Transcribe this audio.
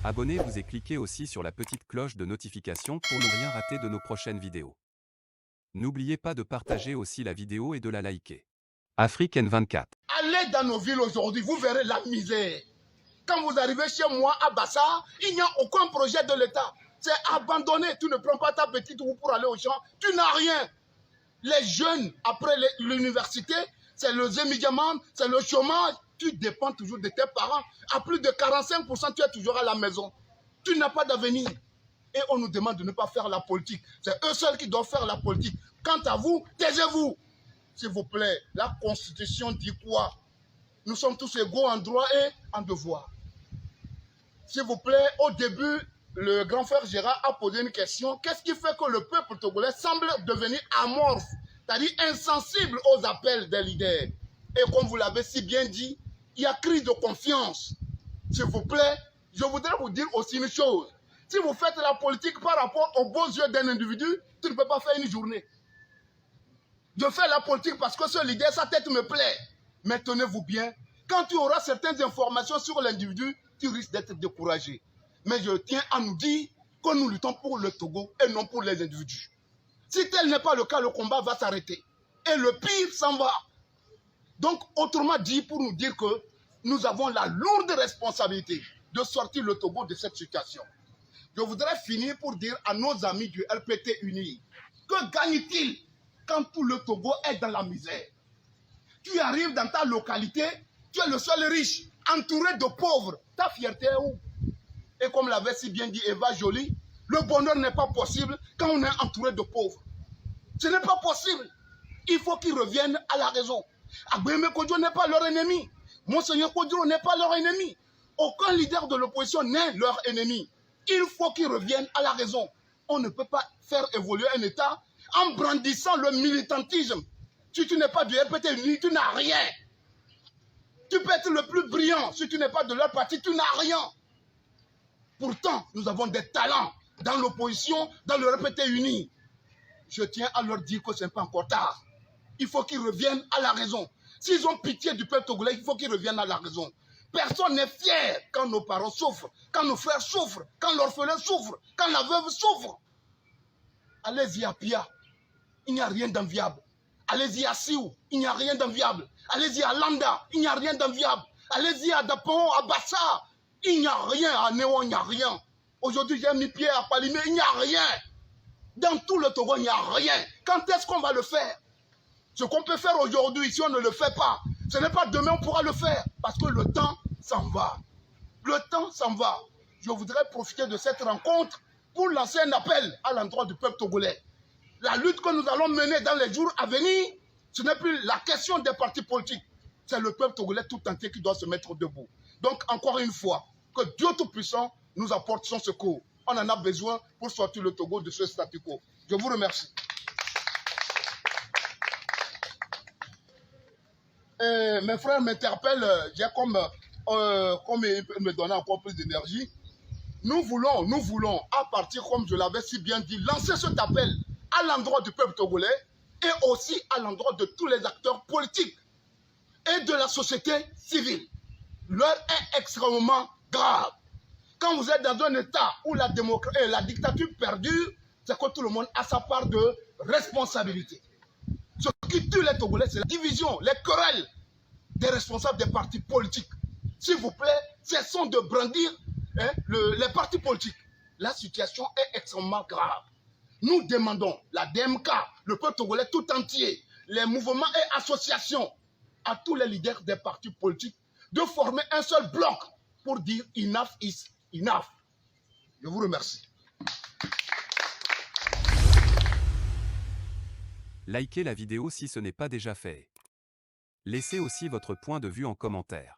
Abonnez-vous et cliquez aussi sur la petite cloche de notification pour ne rien rater de nos prochaines vidéos. N'oubliez pas de partager aussi la vidéo et de la liker. Afrique N24. Allez dans nos villes aujourd'hui, vous verrez la misère. Quand vous arrivez chez moi à Bassa, il n'y a aucun projet de l'État. C'est abandonné. Tu ne prends pas ta petite roue pour aller au champ. Tu n'as rien. Les jeunes, après l'université, c'est le médicaments, c'est le chômage. Tu dépends toujours de tes parents. À plus de 45%, tu es toujours à la maison. Tu n'as pas d'avenir. Et on nous demande de ne pas faire la politique. C'est eux seuls qui doivent faire la politique. Quant à vous, taisez-vous. S'il vous plaît, la Constitution dit quoi? Nous sommes tous égaux en droit et en devoir. S'il vous plaît, au début, le grand frère Gérard a posé une question. Qu'est-ce qui fait que le peuple togolais semble devenir amorphe, c'est-à-dire insensible aux appels des leaders? Et comme vous l'avez si bien dit, il y a crise de confiance. S'il vous plaît, je voudrais vous dire aussi une chose. Si vous faites la politique par rapport aux beaux yeux d'un individu, tu ne peux pas faire une journée. Je fais la politique parce que ce leader, sa tête me plaît. Mais tenez-vous bien, quand tu auras certaines informations sur l'individu, tu risques d'être découragé. Mais je tiens à nous dire que nous luttons pour le Togo et non pour les individus. Si tel n'est pas le cas, le combat va s'arrêter. Et le pire s'en va. Donc, autrement dit, pour nous dire que nous avons la lourde responsabilité de sortir le Togo de cette situation. Je voudrais finir pour dire à nos amis du RPT Uni, que gagne-t-il quand tout le Togo est dans la misère? Tu arrives dans ta localité, tu es le seul riche, entouré de pauvres. Ta fierté est où? Et comme l'avait si bien dit Eva Joly, le bonheur n'est pas possible quand on est entouré de pauvres. Ce n'est pas possible. Il faut qu'ils reviennent à la raison. Agbeme Kodjo n'est pas leur ennemi. Monseigneur Kodjo n'est pas leur ennemi. Aucun leader de l'opposition n'est leur ennemi. Il faut qu'ils reviennent à la raison. On ne peut pas faire évoluer un État en brandissant le militantisme. Si tu n'es pas du RPT Uni, tu n'as rien. Tu peux être le plus brillant. Si tu n'es pas de leur parti, tu n'as rien. Pourtant, nous avons des talents dans l'opposition, dans le RPT Uni. Je tiens à leur dire que ce n'est pas encore tard. Il faut qu'ils reviennent à la raison. S'ils ont pitié du peuple togolais, il faut qu'ils reviennent à la raison. Personne n'est fier quand nos parents souffrent, quand nos frères souffrent, quand l'orphelin souffre, quand la veuve souffre. Allez-y à Pia, il n'y a rien d'enviable. Allez-y à Siou, il n'y a rien d'enviable. Allez-y à Landa, il n'y a rien d'enviable. Allez-y à Dapon, à Bassa, il n'y a rien. À Néon, il n'y a rien. Aujourd'hui, j'ai mis pied à Palimé, il n'y a rien. Dans tout le Togo, il n'y a rien. Quand est-ce qu'on va le faire? Ce qu'on peut faire aujourd'hui, si on ne le fait pas, ce n'est pas demain on pourra le faire. Parce que le temps s'en va. Le temps s'en va. Je voudrais profiter de cette rencontre pour lancer un appel à l'endroit du peuple togolais. La lutte que nous allons mener dans les jours à venir, ce n'est plus la question des partis politiques. C'est le peuple togolais tout entier qui doit se mettre debout. Donc, encore une fois, que Dieu Tout-Puissant nous apporte son secours. On en a besoin pour sortir le Togo de ce statu quo. Je vous remercie. Mes frères m'interpellent, j'ai comme ils me donner encore plus d'énergie. Nous voulons, à partir, comme je l'avais si bien dit, lancer cet appel à l'endroit du peuple togolais et aussi à l'endroit de tous les acteurs politiques et de la société civile. L'heure est extrêmement grave. Quand vous êtes dans un État où la dictature perdure, c'est que tout le monde a sa part de responsabilité. Ce qui tue les Togolais, c'est la division, les querelles des responsables des partis politiques. S'il vous plaît, cessons de brandir les partis politiques. La situation est extrêmement grave. Nous demandons, la DMK, le peuple togolais tout entier, les mouvements et associations, à tous les leaders des partis politiques, de former un seul bloc pour dire enough is enough. Je vous remercie. Likez la vidéo si ce n'est pas déjà fait. Laissez aussi votre point de vue en commentaire.